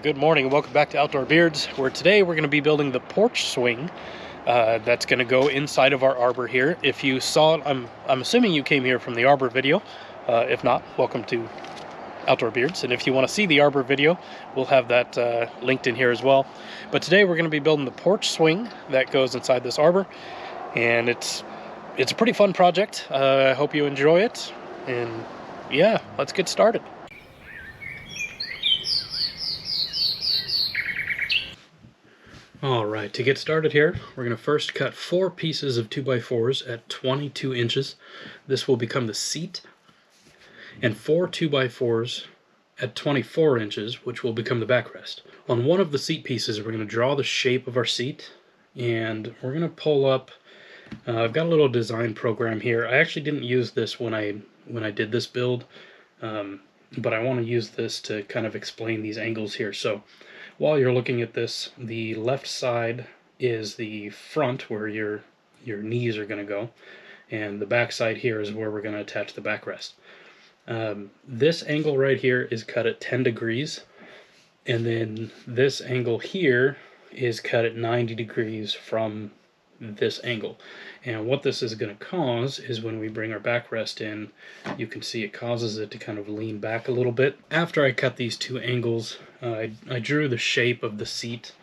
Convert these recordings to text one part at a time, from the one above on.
Good morning and welcome back to Outdoor Beards, where today we're going to be building the porch swing that's going to go inside of our arbor here. If you saw it, I'm assuming you came here from the arbor video. If not, welcome to Outdoor Beards. And if you want to see the arbor video, we'll have that linked in here as well. But today we're going to be building the porch swing that goes inside this arbor, and it's a pretty fun project. I hope you enjoy it, and yeah, let's get started. Alright, to get started here, we're going to first cut 4 pieces of 2x4s at 22 inches. This will become the seat. And 4 2x4s at 24 inches, which will become the backrest. On one of the seat pieces, we're going to draw the shape of our seat. And we're going to pull up, I've got a little design program here. I actually didn't use this when I did this build, but I want to use this to kind of explain these angles here. So while you're looking at this, the left side is the front where your knees are going to go, and the back side here is where we're going to attach the backrest. This angle right here is cut at 10 degrees, and then this angle here is cut at 90 degrees from this angle. And what this is going to cause is when we bring our backrest in, you can see it causes it to kind of lean back a little bit. After I cut these 2 angles, I drew the shape of the seat.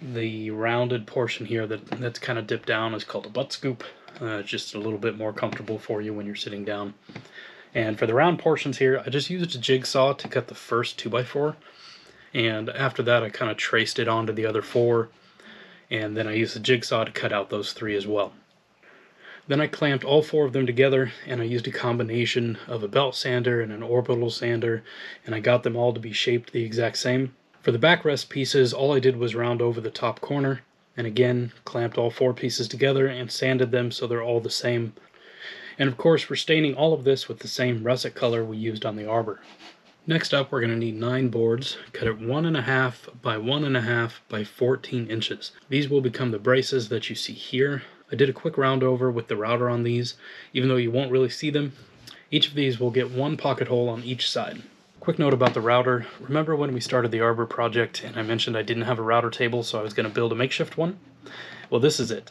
The rounded portion here that's kind of dipped down is called a butt scoop. Just a little bit more comfortable for you when you're sitting down. And for the round portions here, I just used a jigsaw to cut the first 2x4. And after that, I kind of traced it onto the other 4. And then I used the jigsaw to cut out those 3 as well. Then I clamped all 4 of them together, and I used a combination of a belt sander and an orbital sander, and I got them all to be shaped the exact same. For the backrest pieces, all I did was round over the top corner, and again, clamped all 4 pieces together and sanded them so they're all the same. And of course, we're staining all of this with the same russet color we used on the arbor. Next up, we're going to need 9 boards, cut at 1.5 by 1.5 by 14 inches. These will become the braces that you see here. I did a quick round over with the router on these, even though you won't really see them. Each of these will get 1 pocket hole on each side. Quick note about the router. Remember when we started the arbor project and I mentioned I didn't have a router table, so I was going to build a makeshift one? Well, this is it.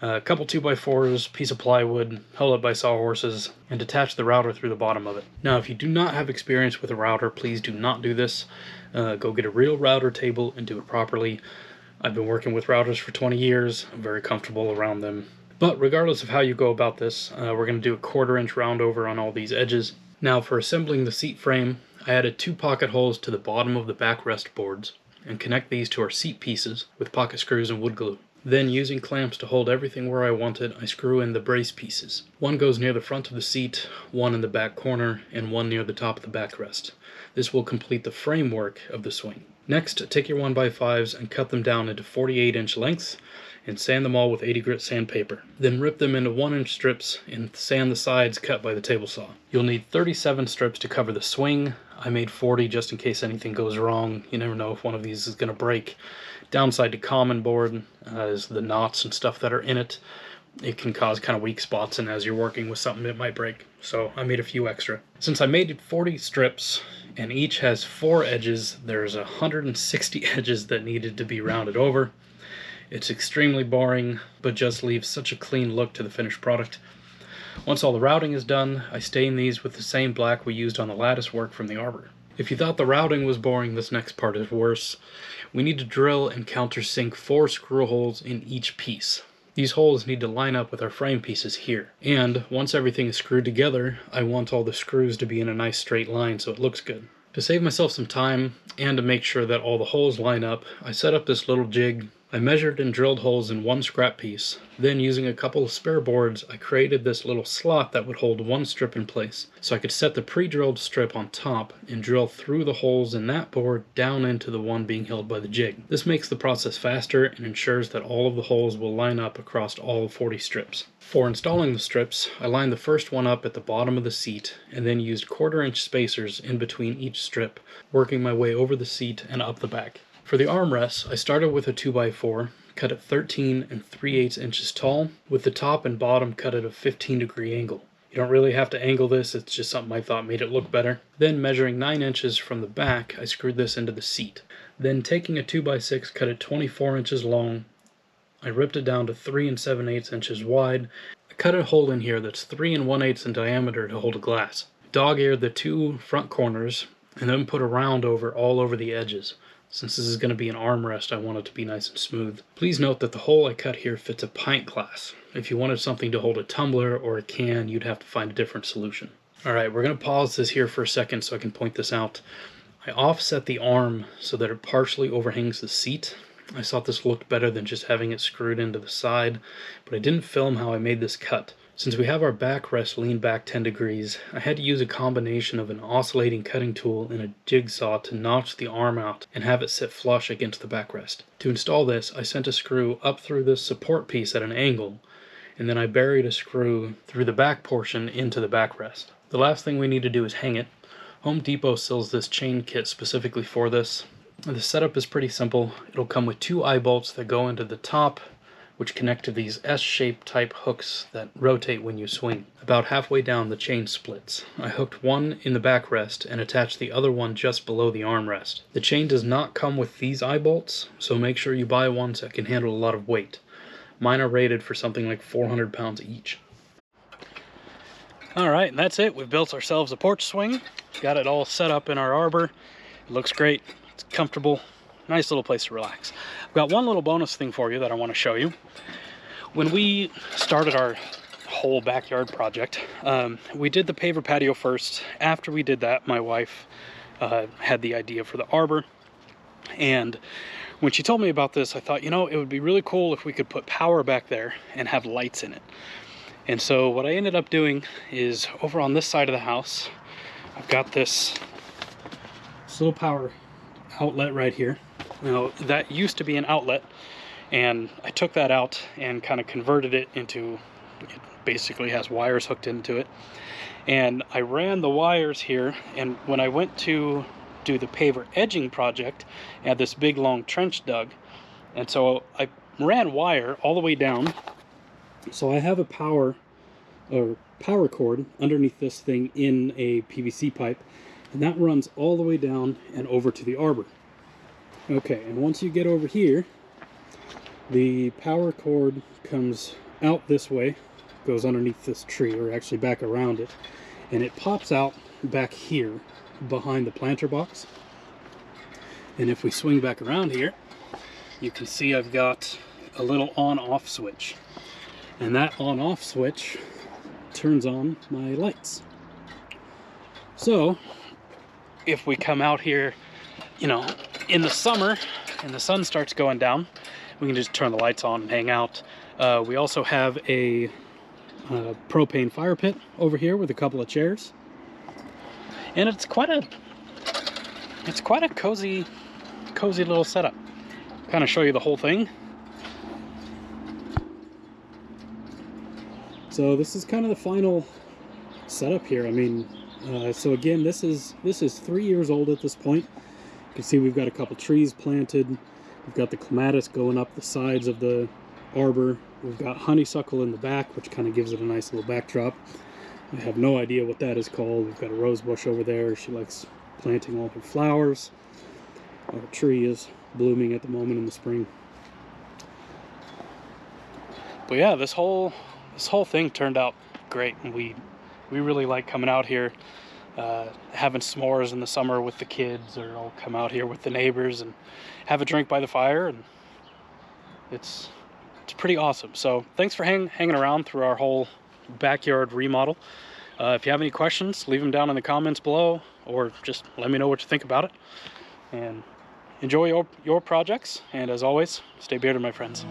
A couple 2x4s, piece of plywood, held up by sawhorses, and attach the router through the bottom of it. Now, if you do not have experience with a router, please do not do this. Go get a real router table and do it properly. I've been working with routers for 20 years. I'm very comfortable around them. But regardless of how you go about this, we're going to do a 1/4 inch round over on all these edges. Now, for assembling the seat frame, I added 2 pocket holes to the bottom of the backrest boards and connect these to our seat pieces with pocket screws and wood glue. Then, using clamps to hold everything where I want it, I screw in the brace pieces. One goes near the front of the seat, one in the back corner, and one near the top of the backrest. This will complete the framework of the swing. Next, take your 1x5s and cut them down into 48-inch lengths and sand them all with 80 grit sandpaper. Then rip them into 1-inch strips and sand the sides cut by the table saw. You'll need 37 strips to cover the swing. I made 40 just in case anything goes wrong. You never know if one of these is going to break. Downside to common board is the knots and stuff that are in it. It can cause kind of weak spots, and as you're working with something it might break. So I made a few extra. Since I made 40 strips and each has 4 edges, there's 160 edges that needed to be rounded over. It's extremely boring, but just leaves such a clean look to the finished product. Once all the routing is done, I stain these with the same black we used on the lattice work from the arbor. If you thought the routing was boring, this next part is worse. We need to drill and countersink 4 screw holes in each piece. These holes need to line up with our frame pieces here. And once everything is screwed together, I want all the screws to be in a nice straight line so it looks good. To save myself some time, and to make sure that all the holes line up, I set up this little jig. I measured and drilled holes in 1 scrap piece. Then, using a couple of spare boards, I created this little slot that would hold 1 strip in place. So I could set the pre-drilled strip on top and drill through the holes in that board down into the one being held by the jig. This makes the process faster and ensures that all of the holes will line up across all 40 strips. For installing the strips, I lined the first one up at the bottom of the seat and then used 1/4 inch spacers in between each strip, working my way over the seat and up the back. For the armrests, I started with a 2x4, cut at 13 3/8 inches tall, with the top and bottom cut at a 15-degree angle. You don't really have to angle this, it's just something I thought made it look better. Then measuring 9 inches from the back, I screwed this into the seat. Then taking a 2x6, cut it 24 inches long, I ripped it down to 3 7/8 inches wide. I cut a hole in here that's 3 1/8 in diameter to hold a glass. Dog-eared the 2 front corners, and then put a round all over the edges. Since this is going to be an armrest, I want it to be nice and smooth. Please note that the hole I cut here fits a pint glass. If you wanted something to hold a tumbler or a can, you'd have to find a different solution. Alright, we're going to pause this here for a second so I can point this out. I offset the arm so that it partially overhangs the seat. I thought this looked better than just having it screwed into the side, but I didn't film how I made this cut. Since we have our backrest leaned back 10 degrees, I had to use a combination of an oscillating cutting tool and a jigsaw to notch the arm out and have it sit flush against the backrest. To install this, I sent a screw up through this support piece at an angle, and then I buried a screw through the back portion into the backrest. The last thing we need to do is hang it. Home Depot sells this chain kit specifically for this. The setup is pretty simple. It'll come with 2 eye bolts that go into the top, which connect to these S-shaped type hooks that rotate when you swing. About halfway down, the chain splits. I hooked one in the backrest and attached the other one just below the armrest. The chain does not come with these eye bolts, so make sure you buy ones that can handle a lot of weight. Mine are rated for something like 400 pounds each. Alright, that's it. We've built ourselves a porch swing. Got it all set up in our arbor. It looks great. It's comfortable. Nice little place to relax. I've got one little bonus thing for you that I want to show you. When we started our whole backyard project, we did the paver patio first. After we did that, my wife had the idea for the arbor. And when she told me about this, I thought, you know, it would be really cool if we could put power back there and have lights in it. And so what I ended up doing is over on this side of the house, I've got this little power outlet right here. Now that used to be an outlet, and I took that out and kind of converted it into, it basically has wires hooked into it, and I ran the wires here, and when I went to do the paver edging project, I had this big long trench dug, and so I ran wire all the way down, so I have a power cord underneath this thing in a PVC pipe, and that runs all the way down and over to the arbor. Okay, and once you get over here, the power cord comes out this way, goes underneath this tree, or actually back around it, and it pops out back here behind the planter box. And if we swing back around here, you can see I've got a little on-off switch, and that on-off switch turns on my lights. So if we come out here, you know, in the summer and the sun starts going down, we can just turn the lights on and hang out. We also have a propane fire pit over here with a couple of chairs, and it's quite a cozy little setup. Kind of show you the whole thing. So this is kind of the final setup here. I mean, so again, this is 3 years old at this point. You can see we've got a couple trees planted. We've got the clematis going up the sides of the arbor. We've got honeysuckle in the back, which kind of gives it a nice little backdrop. I have no idea what that is called. We've got a rose bush over there. She likes planting all her flowers. Our tree is blooming at the moment in the spring. But yeah, this whole thing turned out great, and we really like coming out here, having s'mores in the summer with the kids, or I'll come out here with the neighbors and have a drink by the fire, and it's pretty awesome. So thanks for hanging around through our whole backyard remodel. If you have any questions, leave them down in the comments below, or just let me know what you think about it. And enjoy your projects, and as always, stay bearded, my friends.